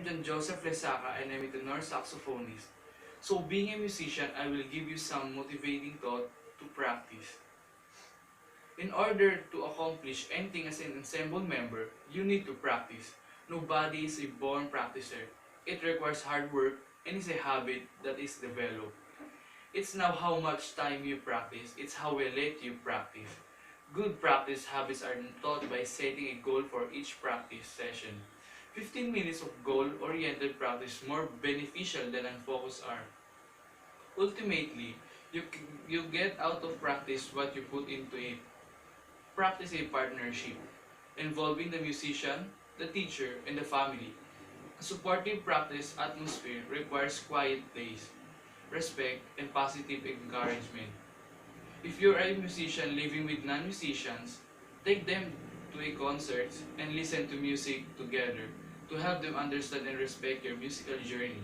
John Joseph Lesaca and I'm a tenor saxophonist. So being a musician, I will give you some motivating thought to practice. In order to accomplish anything as an ensemble member, you need to practice. Nobody is a born practicer. It requires hard work and is a habit that is developed. It's now how much time you practice, it's how well late you practice. Good practice habits are taught by setting a goal for each practice session. 15 minutes of goal-oriented practice is more beneficial than unfocused are. Ultimately, you get out of practice what you put into it. Practice a partnership involving the musician, the teacher, and the family. A supportive practice atmosphere requires quiet place, respect, and positive encouragement. If you're a musician living with non-musicians, take them to a concert and listen to music together to help them understand and respect your musical journey.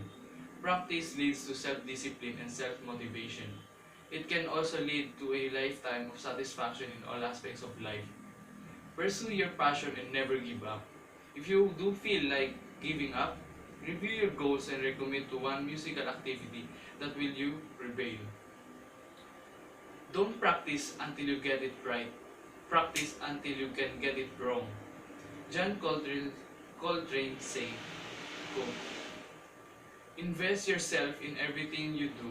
Practice leads to self-discipline and self-motivation. It can also lead to a lifetime of satisfaction in all aspects of life. Pursue your passion and never give up. If you do feel like giving up, review your goals and recommit to one musical activity that will you prevail. Don't practice until you get it right. Practice until you can get it wrong. John Coltrane said, quote, invest yourself in everything you do.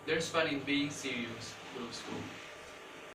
There's fun in being serious. Close quote.